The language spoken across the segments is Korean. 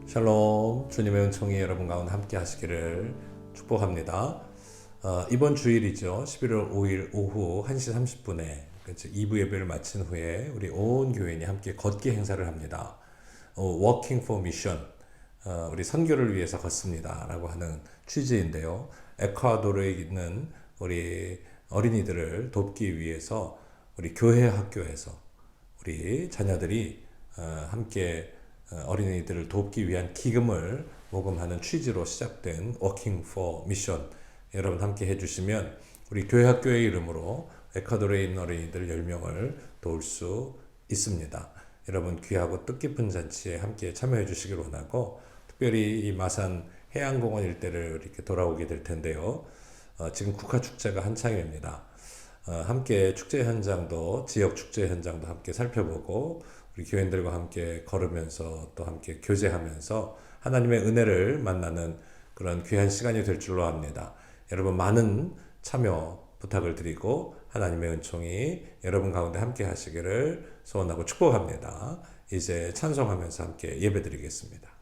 샬롬, 주님의 은총이 여러분 가운데 함께 하시기를 축복합니다. 이번 주일이죠. 11월 5일 오후 1시 30분에 2부 예배를 마친 후에 우리 온 교인이 함께 걷기 행사를 합니다. Walking for Mission, 우리 선교를 위해서 걷습니다 라고 하는 취지인데요. 에콰도르에 있는 우리 어린이들을 돕기 위해서 우리 교회 학교에서 우리 자녀들이 함께 어린이들을 돕기 위한 기금을 모금하는 취지로 시작된 Working for Mission, 여러분 함께 해주시면 우리 교회 학교의 이름으로 에콰도르에 있는 어린이들 10명을 도울 수 있습니다. 여러분 귀하고 뜻깊은 잔치에 함께 참여해 주시길 원하고, 특별히 이 마산 해양공원 일대를 이렇게 돌아오게 될 텐데요. 지금 국화축제가 한창입니다. 함께 축제 현장도, 지역 축제 현장도 함께 살펴보고 우리 교인들과 함께 걸으면서 또 함께 교제하면서 하나님의 은혜를 만나는 그런 귀한 시간이 될 줄로 압니다. 여러분 많은 참여 부탁을 드리고 하나님의 은총이 여러분 가운데 함께 하시기를 소원하고 축복합니다. 이제 찬송하면서 함께 예배드리겠습니다.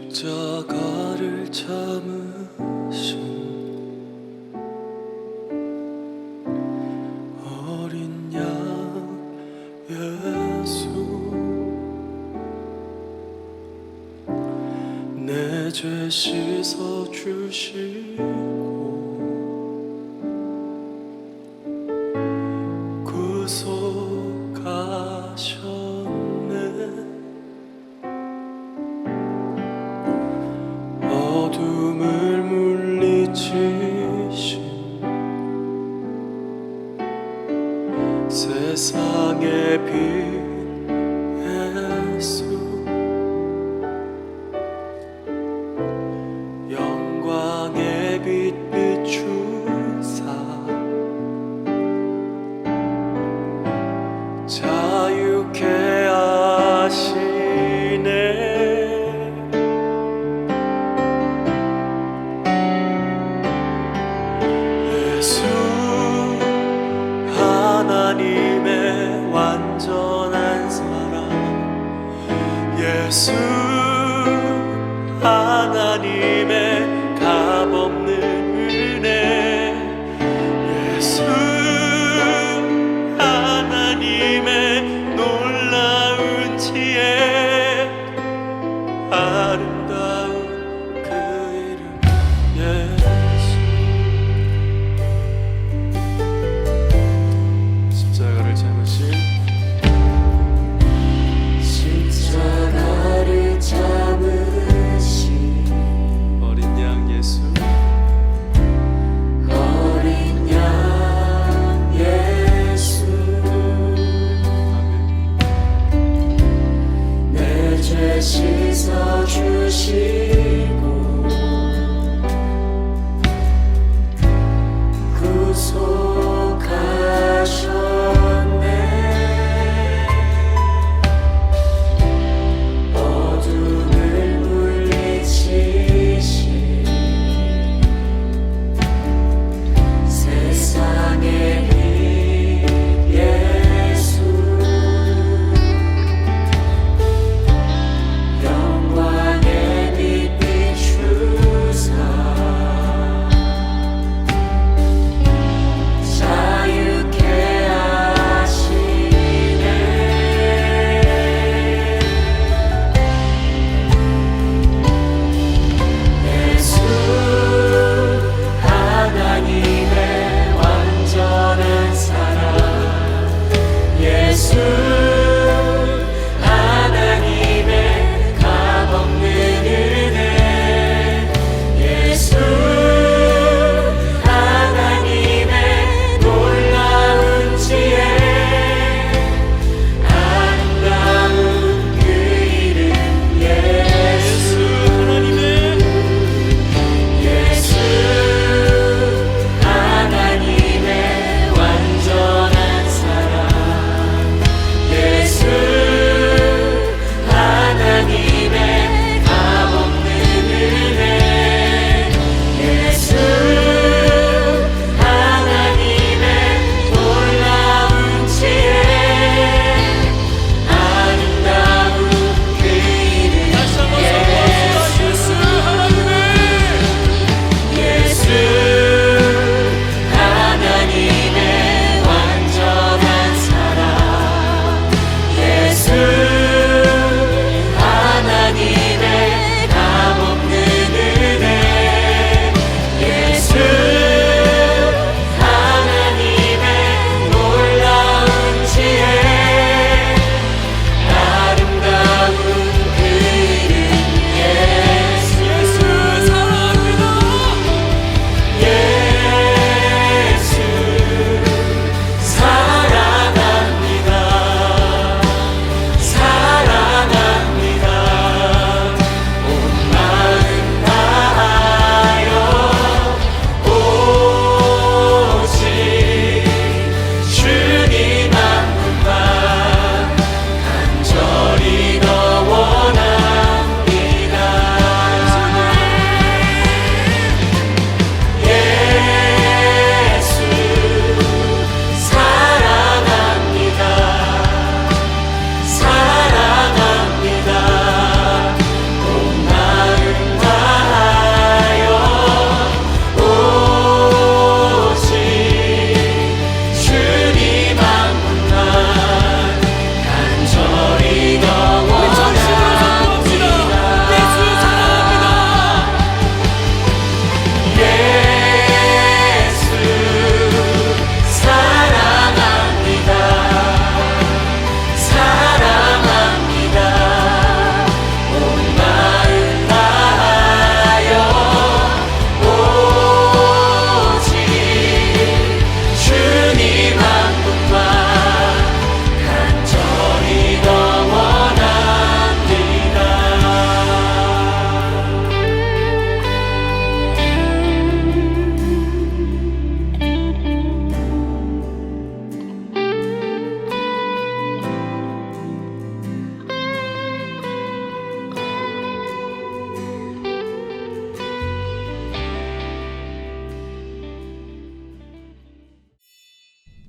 십자가를 참으신 어린 양 예수, 내 죄 씻어 주시고 구속하셨네. 어둠을 물리치신 세상의 빛 예수, 영광의 빛 비추사 자유케 하시네. 예수 하나님의 완전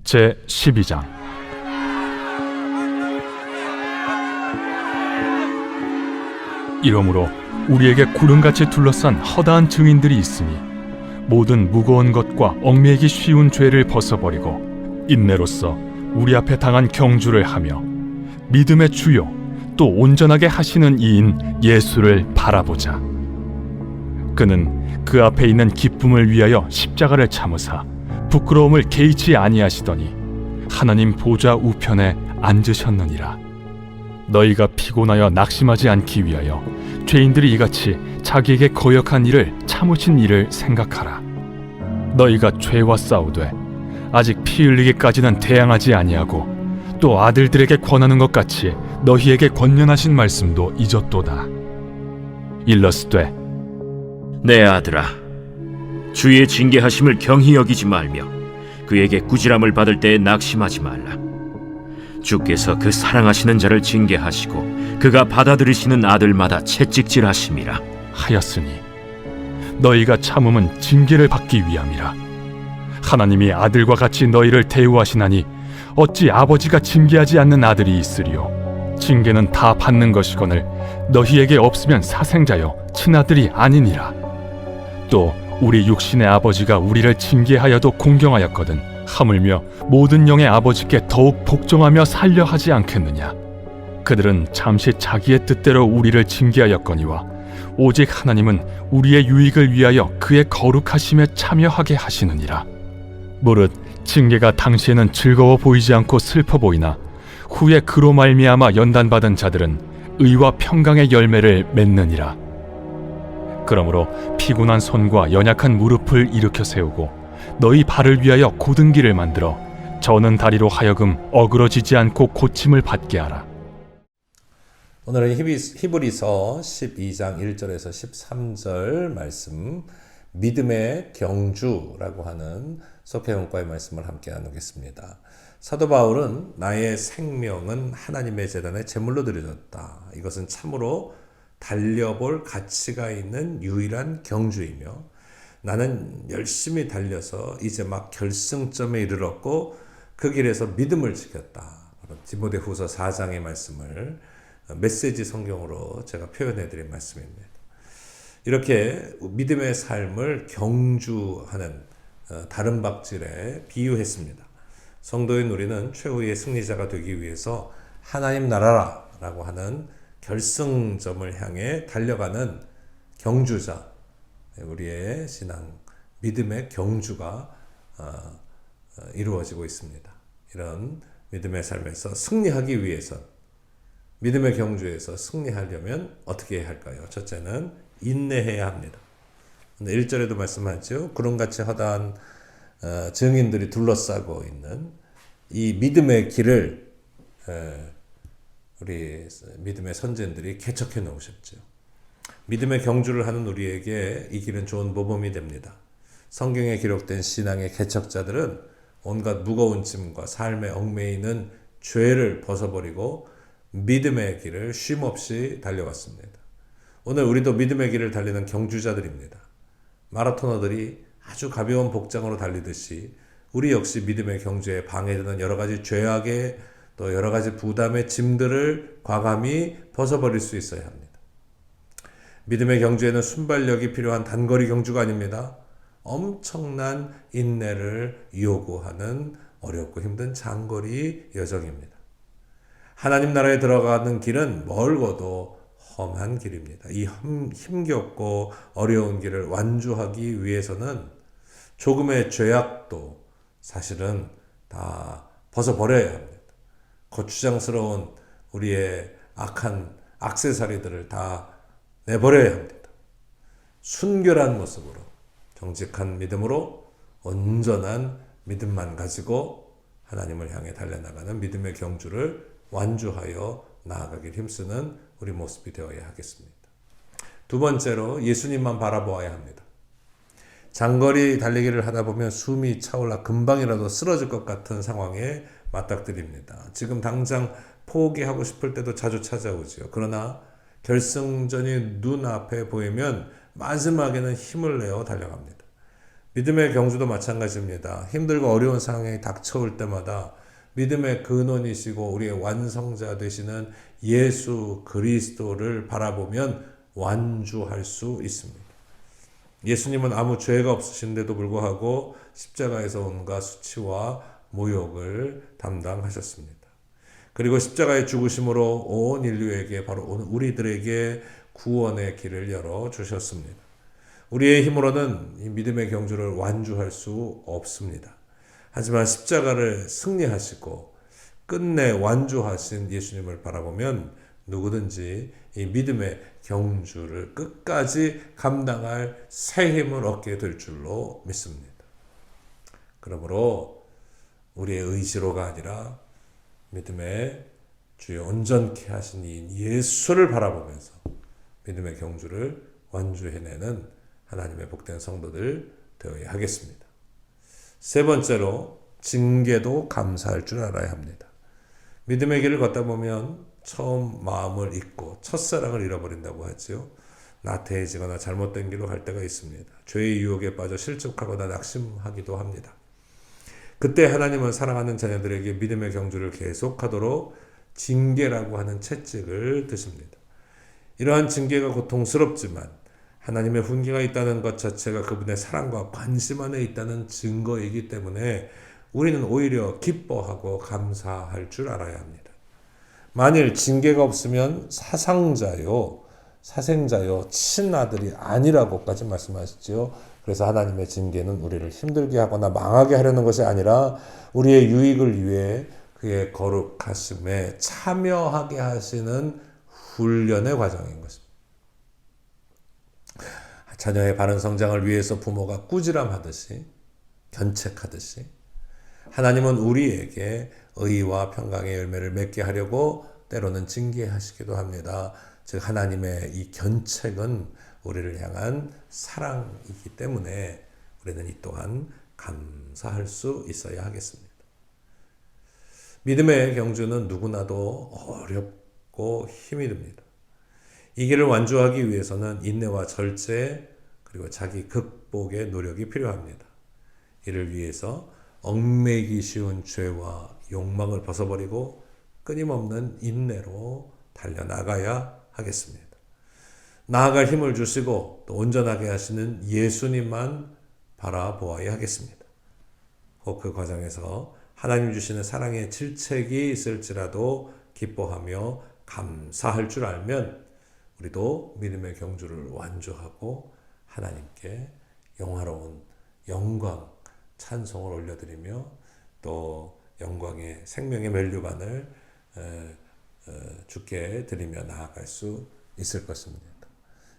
제12장. 이러므로 우리에게 구름같이 둘러싼 허다한 증인들이 있으니 모든 무거운 것과 얽매이기 쉬운 죄를 벗어버리고 인내로써 우리 앞에 당한 경주를 하며 믿음의 주요 또 온전하게 하시는 이인 예수를 바라보자. 그는 그 앞에 있는 기쁨을 위하여 십자가를 참으사 부끄러움을 개의치 아니하시더니 하나님 보좌 우편에 앉으셨느니라. 너희가 피곤하여 낙심하지 않기 위하여 죄인들이 이같이 자기에게 거역한 일을 참으신 일을 생각하라. 너희가 죄와 싸우되 아직 피 흘리기까지는 대항하지 아니하고 또 아들들에게 권하는 것 같이 너희에게 권면하신 말씀도 잊었도다. 일러스되 내 아들아, 주의 징계하심을 경히 여기지 말며 그에게 꾸지람을 받을 때에 낙심하지 말라. 주께서 그 사랑하시는 자를 징계하시고 그가 받아들이시는 아들마다 채찍질하심이라 하였으니 너희가 참음은 징계를 받기 위함이라. 하나님이 아들과 같이 너희를 대우하시나니 어찌 아버지가 징계하지 않는 아들이 있으리요. 징계는 다 받는 것이거늘 너희에게 없으면 사생자여 친아들이 아니니라. 또 우리 육신의 아버지가 우리를 징계하여도 공경하였거든 하물며 모든 영의 아버지께 더욱 복종하며 살려 하지 않겠느냐. 그들은 잠시 자기의 뜻대로 우리를 징계하였거니와 오직 하나님은 우리의 유익을 위하여 그의 거룩하심에 참여하게 하시느니라. 무릇 징계가 당시에는 즐거워 보이지 않고 슬퍼 보이나 후에 그로 말미암아 연단받은 자들은 의와 평강의 열매를 맺느니라. 그러므로 피곤한 손과 연약한 무릎을 일으켜 세우고 너희 발을 위하여 곧은 길을 만들어 저는 다리로 하여금 어그러지지 않고 고침을 받게 하라. 오늘은 히브리서 12장 1절에서 13절 말씀, 믿음의 경주라고 하는 속회원과의 말씀을 함께 나누겠습니다. 사도 바울은 나의 생명은 하나님의 제단에 제물로 드려졌다. 이것은 참으로 달려볼 가치가 있는 유일한 경주이며 나는 열심히 달려서 이제 막 결승점에 이르렀고 그 길에서 믿음을 지켰다. 디모데후서 4장의 말씀을 메시지 성경으로 제가 표현해 드린 말씀입니다. 이렇게 믿음의 삶을 경주하는 다른 박질에 비유했습니다. 성도인 우리는 최후의 승리자가 되기 위해서 하나님 나라라고 하는 결승점을 향해 달려가는 경주자, 우리의 신앙, 믿음의 경주가 이루어지고 있습니다. 이런 믿음의 삶에서 승리하기 위해서, 믿음의 경주에서 승리하려면 어떻게 해야 할까요? 첫째는 인내해야 합니다. 1절에도 말씀하죠. 구름같이 허다한 증인들이 둘러싸고 있는 이 믿음의 길을 우리 믿음의 선진들이 개척해 놓으셨죠. 믿음의 경주를 하는 우리에게 이 길은 좋은 모범이 됩니다. 성경에 기록된 신앙의 개척자들은 온갖 무거운 짐과 삶에 얽매이는 죄를 벗어버리고 믿음의 길을 쉼없이 달려갔습니다. 오늘 우리도 믿음의 길을 달리는 경주자들입니다. 마라토너들이 아주 가벼운 복장으로 달리듯이 우리 역시 믿음의 경주에 방해되는 여러 가지 죄악의 또 여러 가지 부담의 짐들을 과감히 벗어버릴 수 있어야 합니다. 믿음의 경주에는 순발력이 필요한 단거리 경주가 아닙니다. 엄청난 인내를 요구하는 어렵고 힘든 장거리 여정입니다. 하나님 나라에 들어가는 길은 멀고도 험한 길입니다. 이 힘겹고 어려운 길을 완주하기 위해서는 조금의 죄악도 사실은 다 벗어버려야 합니다. 거추장스러운 우리의 악한 액세서리들을 다 내버려야 합니다. 순결한 모습으로, 정직한 믿음으로, 온전한 믿음만 가지고 하나님을 향해 달려나가는 믿음의 경주를 완주하여 나아가길 힘쓰는 우리 모습이 되어야 하겠습니다. 두 번째로 예수님만 바라보아야 합니다. 장거리 달리기를 하다 보면 숨이 차올라 금방이라도 쓰러질 것 같은 상황에 맞닥뜨립니다. 지금 당장 포기하고 싶을 때도 자주 찾아오죠. 그러나 결승전이 눈앞에 보이면 마지막에는 힘을 내어 달려갑니다. 믿음의 경주도 마찬가지입니다. 힘들고 어려운 상황이 닥쳐올 때마다 믿음의 근원이시고 우리의 완성자 되시는 예수 그리스도를 바라보면 완주할 수 있습니다. 예수님은 아무 죄가 없으신데도 불구하고 십자가에서 온갖 수치와 모욕을 담당하셨습니다. 그리고 십자가의 죽으심으로 온 인류에게, 바로 우리들에게 구원의 길을 열어주셨습니다. 우리의 힘으로는 이 믿음의 경주를 완주할 수 없습니다. 하지만 십자가를 승리하시고 끝내 완주하신 예수님을 바라보면 누구든지 이 믿음의 경주를 끝까지 감당할 새 힘을 얻게 될 줄로 믿습니다. 그러므로 우리의 의지로가 아니라 믿음의 주여 온전케 하신 이인 예수를 바라보면서 믿음의 경주를 완주해내는 하나님의 복된 성도들 되어야 하겠습니다. 세 번째로 징계도 감사할 줄 알아야 합니다. 믿음의 길을 걷다 보면 처음 마음을 잊고 첫사랑을 잃어버린다고 하지요. 나태해지거나 잘못된 길로 갈 때가 있습니다. 죄의 유혹에 빠져 실족하거나 낙심하기도 합니다. 그때 하나님은 사랑하는 자녀들에게 믿음의 경주를 계속하도록 징계라고 하는 채찍을 드십니다. 이러한 징계가 고통스럽지만 하나님의 훈계가 있다는 것 자체가 그분의 사랑과 관심 안에 있다는 증거이기 때문에 우리는 오히려 기뻐하고 감사할 줄 알아야 합니다. 만일 징계가 없으면 사생자요, 친아들이 아니라고까지 말씀하시지요. 그래서 하나님의 징계는 우리를 힘들게 하거나 망하게 하려는 것이 아니라 우리의 유익을 위해 그의 거룩하심에 참여하게 하시는 훈련의 과정인 것입니다. 자녀의 바른 성장을 위해서 부모가 꾸지람하듯이, 견책하듯이 하나님은 우리에게 의와 평강의 열매를 맺게 하려고 때로는 징계하시기도 합니다. 즉 하나님의 이 견책은 우리를 향한 사랑이기 때문에 우리는 이 또한 감사할 수 있어야 하겠습니다. 믿음의 경주는 누구나도 어렵고 힘이 듭니다. 이 길을 완주하기 위해서는 인내와 절제 그리고 자기 극복의 노력이 필요합니다. 이를 위해서 얽매이기 쉬운 죄와 욕망을 벗어버리고 끊임없는 인내로 달려나가야 하겠습니다. 나아갈 힘을 주시고 또 온전하게 하시는 예수님만 바라보아야 하겠습니다. 혹 그 과정에서 하나님 주시는 사랑의 질책이 있을지라도 기뻐하며 감사할 줄 알면 우리도 믿음의 경주를 완주하고 하나님께 영화로운 영광, 찬송을 올려드리며 또 영광의 생명의 면류관을 주께 드리며 나아갈 수 있을 것입니다.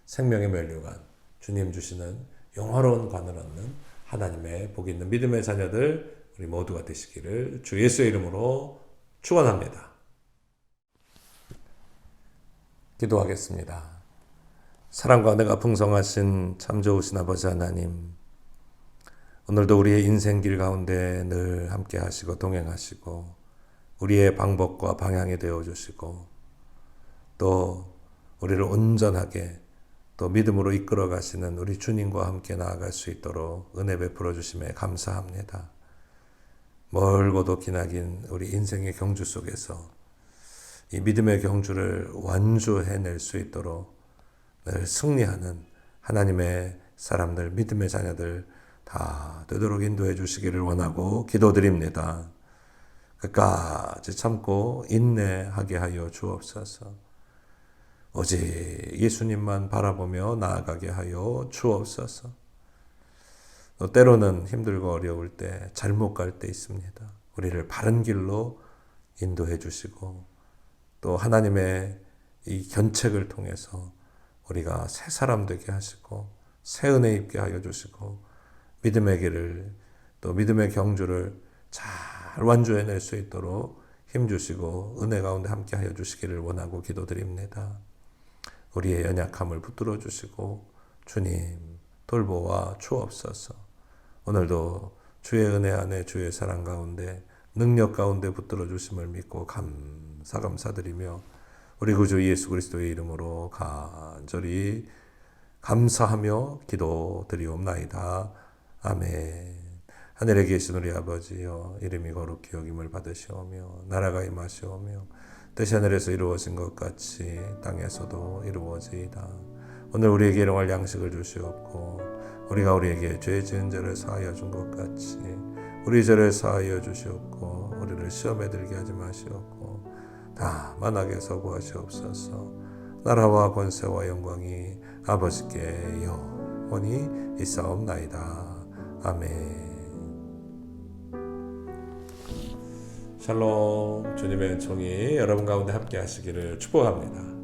생명의 면류관, 주님 주시는 영화로운 관을 얻는 하나님의 복 있는 믿음의 자녀들 우리 모두가 되시기를 주 예수의 이름으로 축원합니다. 기도하겠습니다. 사랑과 은혜가 풍성하신 참 좋으신 아버지 하나님, 오늘도 우리의 인생길 가운데 늘 함께 하시고 동행하시고 우리의 방법과 방향이 되어주시고 또 우리를 온전하게 또 믿음으로 이끌어 가시는 우리 주님과 함께 나아갈 수 있도록 은혜 베풀어 주심에 감사합니다. 멀고도 기나긴 우리 인생의 경주 속에서 이 믿음의 경주를 완주해낼 수 있도록 늘 승리하는 하나님의 사람들, 믿음의 자녀들 다 되도록 인도해 주시기를 원하고 기도드립니다. 끝까지 참고 인내하게 하여 주옵소서. 오직 예수님만 바라보며 나아가게 하여 주옵소서. 또 때로는 힘들고 어려울 때, 잘못 갈 때 있습니다. 우리를 바른 길로 인도해 주시고 또 하나님의 이 견책을 통해서 우리가 새 사람 되게 하시고 새 은혜 입게 하여 주시고 믿음의 길을 또 믿음의 경주를 잘 완주해낼 수 있도록 힘주시고 은혜 가운데 함께 하여 주시기를 원하고 기도드립니다. 우리의 연약함을 붙들어 주시고 주님 돌보아 주옵소서. 오늘도 주의 은혜 안에 주의 사랑 가운데 능력 가운데 붙들어 주심을 믿고 감사드리며 우리 구주 예수 그리스도의 이름으로 간절히 감사하며 기도드리옵나이다. 아멘. 하늘에 계신 우리 아버지여, 이름이 거룩히 여김을 받으시오며 나라가 임하시오며 뜻이 하늘에서 이루어진 것 같이 땅에서도 이루어지이다. 오늘 우리에게 일용할 양식을 주시옵고 우리가 우리에게 죄 지은 자를 사하여 준 것 같이 우리 죄를 사하여 주시옵고 우리를 시험에 들게 하지 마시옵고 다만 악에서 구하시옵소서. 나라와 권세와 영광이 아버지께 영원히 있사옵나이다. 아멘. 샬롬. 주님의 은총이 여러분 가운데 함께 하시기를 축복합니다.